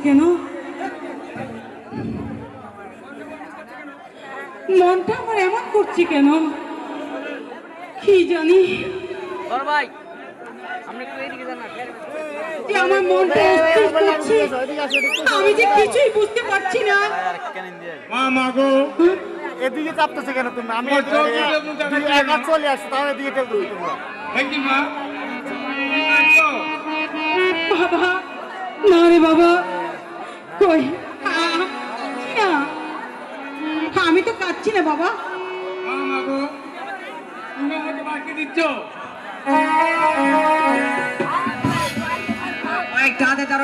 কেন? মনটা আমার এমন করছে কেন কি জানি? যে আমার মনটা অস্থির করছে, আমি যে কিছুই বুঝতে পারছি না। মা মাগো এদিকে চাপতেছে কেন তুমি? আমি একা চলে আসছি, তাও এদিকে টেলতেছি তোমরা। মা বাবা, না রে বাবা, কই না, আমি তো কাঁদছি না বাবা। মা মাগো তুমি আমাকে বাকি দিচ্ছ? একটা হাতে তার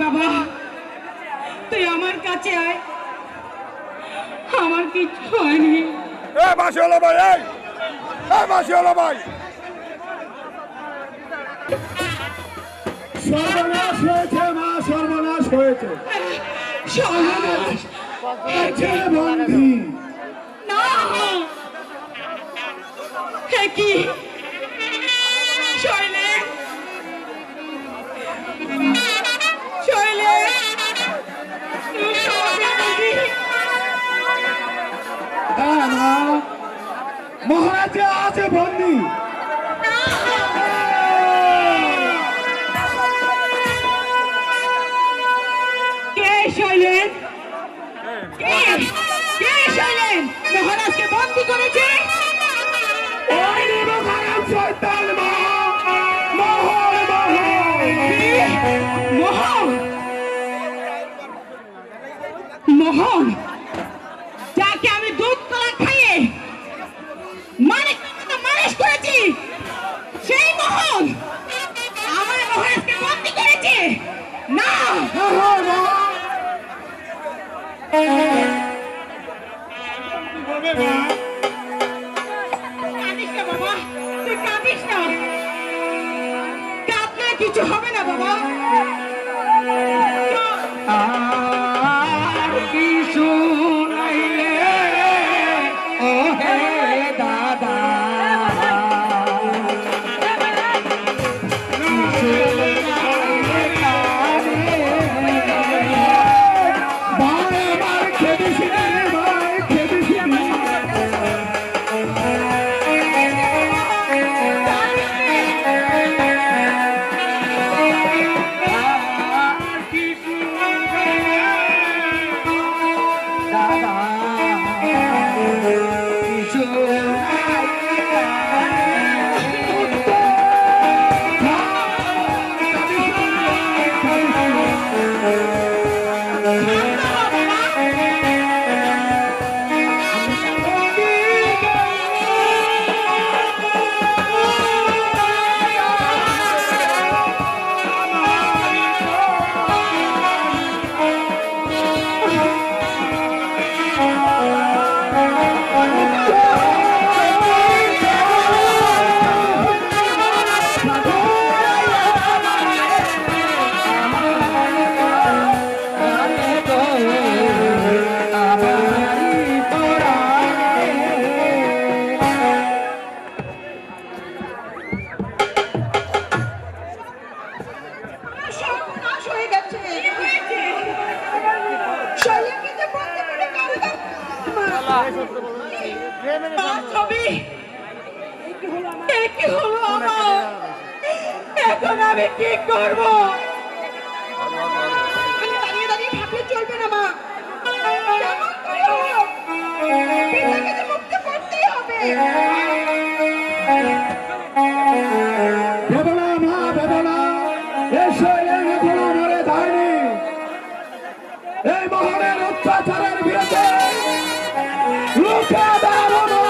বাবা, তুই আমার কাছে আয়, আমার কিছু হয়নি। মাসিওয়ালা ভাই, মাসিওয়ালা ভাই, সর্বনাশ হয়েছে মা, সর্বনাশ হয়েছে। সর্বনাশ আছে বন্ধি না, হে কি শৈলে, শৈলে, মহারাজা আছে বন্ধি। কে শৈলেন? কে শৈলেন মহারাজকে বন্দী করেছে? ওই খারাপ শয়তান মোহন, মোহন, মোহন, যাকে আমি দুধ কলা খাইয়ে মালিশ করেছি, সেই মোহন আমার মহারাজকে বন্দী করেছে। না, কাঁদিস না বাবা, তুই কাঁদিস না, কাঁদলে কিছু হবে না বাবা। আর কিছু নাইলে ও হে দাদা, কিছু নাইলে ছবি কি হলো আমার? এখন আমি কি করব? দাঁড়িয়ে দাঁড়িয়ে ভাবলে চলবে না মা। কেমন করো? পিতাকে তো মুক্ত করতেই হবে। বেদনা মা বেদনা, এসে এই বেদনা মরে যায়নি। এই মহানের অত্যাচারের বিরুদ্ধে রুখে দাঁড়াবো না,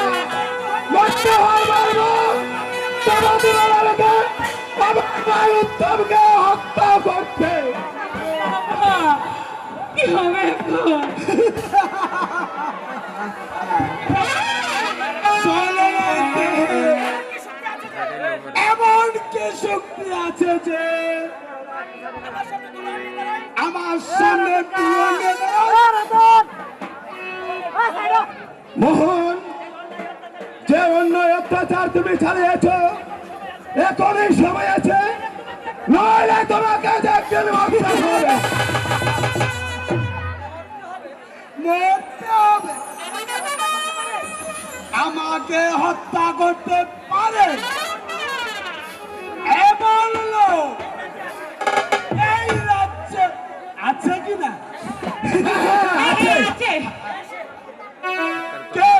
লড়তে হয় মারব। আমার ভাই উত্তমকে হত্যা করতে কি হবে এখন? এমন কি শক্তি আছে যে আমার সামনে মোহন, যে অন্যায় অত্যাচার তুমি চালিয়েছ, এখনই সময় আছে, নইলে তোমাকে একদিন মরতে হবে। মরতে হবে। আমাকে হত্যা করতে পারে এমন লোক এই রাজ্যে আছে কিনা? আছে। কে কে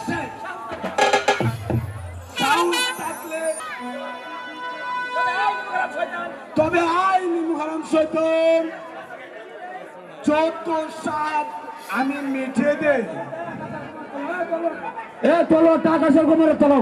সে? সাহস থাকলে তবে আইনি মুহারম শৈতান যত সাপ আমি মিঠে দেই। এ চলো টাকা সে কোমরে চলো।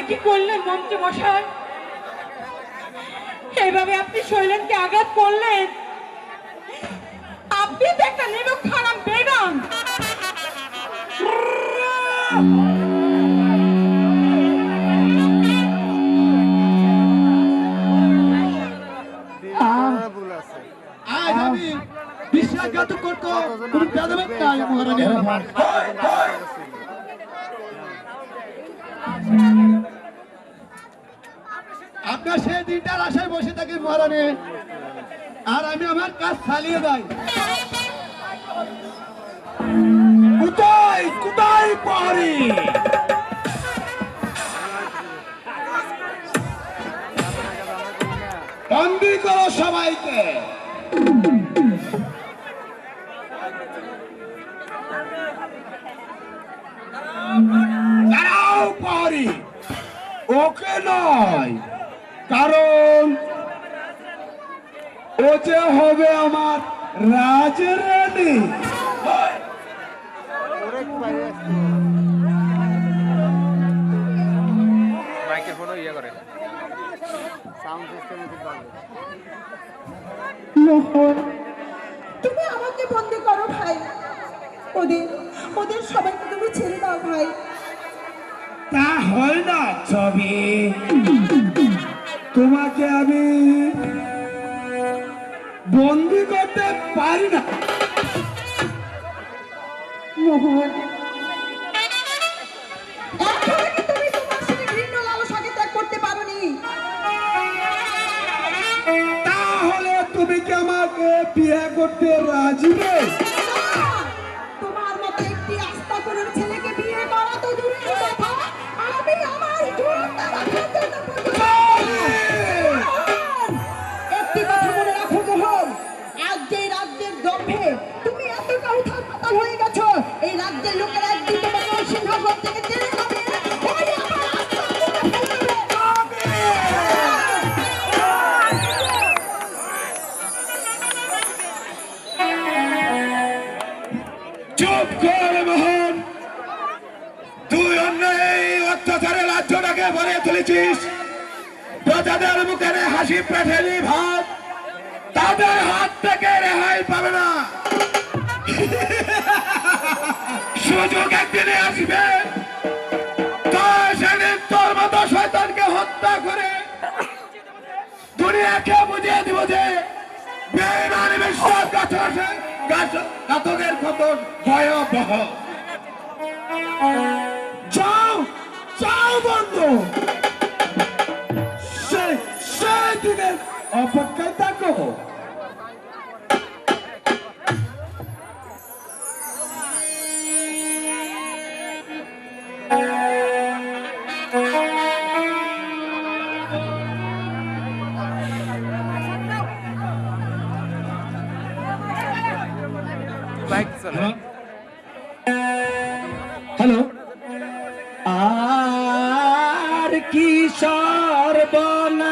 কি করলেন মন্ত্রী মশাই? এইভাবে আপনি শৈলেনকে আঘাত করলেন। আপনি তো একটা নিরীহ খারাপ বেগাম। আজ আমি বিশ্বাসঘাত করতো কোনো বেদবেদ নাই মহারানী। আপনার সেই দিনটার আশায় বসে থাকি মহারানী, আর আমি আমার কাজ চালিয়ে যাই। কোথায় কোথায় পারি বন্দি করো সবাইকে। দাঁড়াও পারি, ওকে নয়, কারণ ও যে হবে আমার রাজরানী। মাইক্রোফোনও ইয়ে করে সাউন্ড সিস্টেমে খুব ভালো। তুমি আমাকে বন্দি করো ভাই, ওদের ওদের সবাইকে তুমি ছেড়ে দাও ভাই। তা হয় না ছবি, তোমাকে আমি বন্দি করতে পারি না। মোহন, এখনো কি তুমি তোমার সেই ঘৃণ্য লালসাকে ত্যাগ করতে পারোনি? তাহলে তুমি কি আমাকে বিয়ে করতে রাজি নেই? না! তোমার মতো একটি আস্থা করার ছেলেকে বিয়ে করা তো দূরের কথা, আমি আমার জীবনটা রাখার জন্য প্রস্তুত। একটি কথা মনে রাখো মোহন, আজ যে রাজ্যের দম্ভে তুমি এতটা উথাল পাতাল হয়ে গেছো, এই রাজ্যের লোকেরা একদিন তোমাকে ওই সিংহাসন থেকে টেনে নেবে, ওই আমার আস্থা তুলে ফেলবে। চুপ কর মোহন, তুই অন্য এই অত্যাচারে রাজ্যটাকে ভরে তুলেছিস। প্রজাদের মুখে হাসি পেঠেলি ভাব, তাদের হাত থেকে রেহাই পাবে না। সুযোগ একদিনে আসবে, তাই সেদিন তোর মতো শয়তানকে হত্যা করে দুনিয়াকে বুঝিয়ে দিব যে বেঈমানি বিশ্বাসঘাতকের কত ভয়াবহ। যাও যাও বন্ধু, সেই দিনের অপেক্ষায় থাকো। বাইক চলে হ্যালো, আর কি সর্বনাশ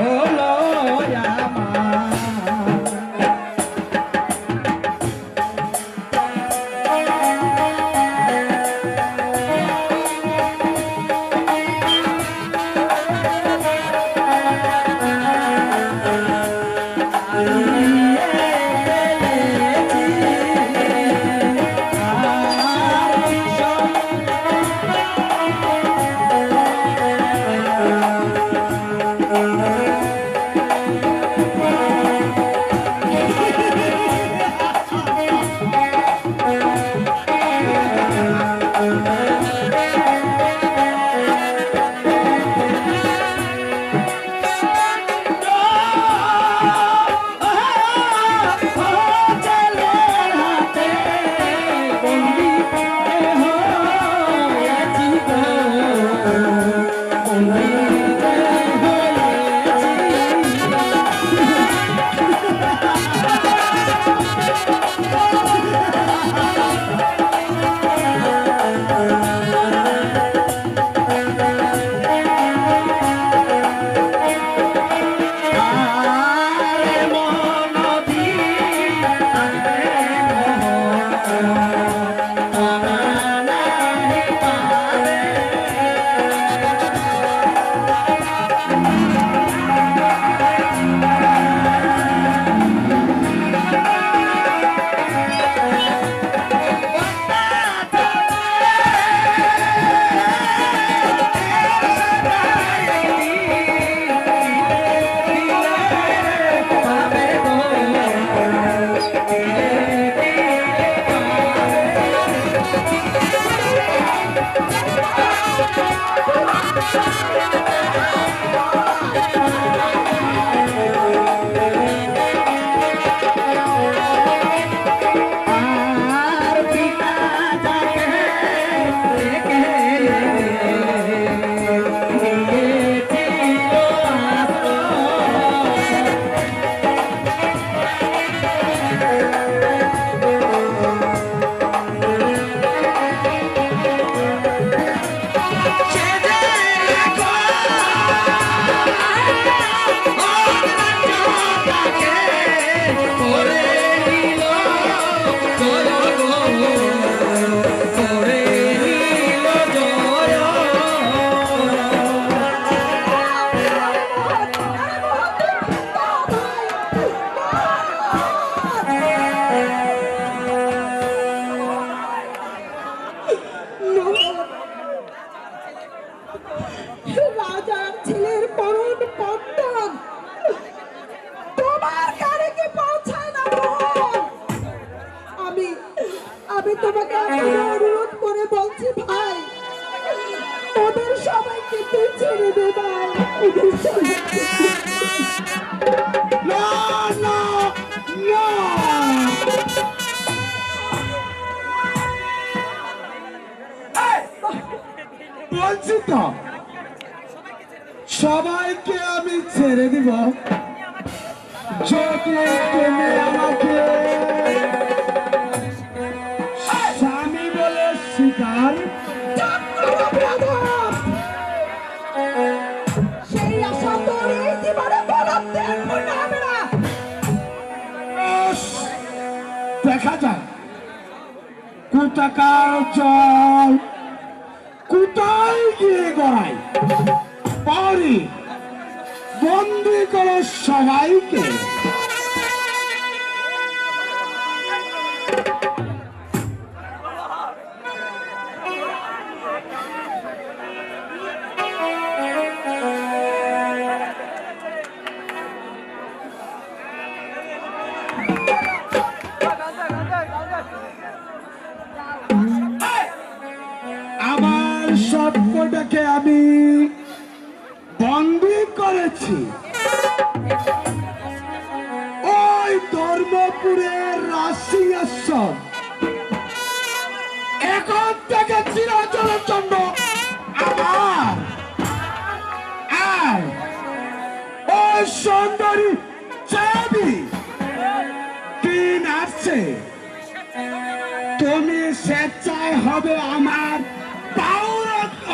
হলো আমার। তোমাকে এখনো অনুরোধ করে বলছি ভাই, ওদের সবাইকে তুই ছেড়ে দে ভাই, ওদের সবাইকে। না না না, বলছি তো সবাইকে আমি ছেড়ে দিব যদি তুমি আমাকে স্বামী বলে স্বীকার। সেই আশা তোর এই জীবনে বলতে পূর্ণ হবে না। বেশ, দেখা যাক কোথাকার জল কোথায় গিয়ে গড়াই। পরে বন্দি করো সবাইকে। আমার সবকটাকে আমি বন্দি করেছি ওই ধর্মপুরের রাশিয়াসন। এখন থেকে চিরচরের জন্য আমার আর ওই সুন্দরী চাবি দিন আসছে, তুমি স্বেচ্ছায় হবে আমার পাউরত্ব।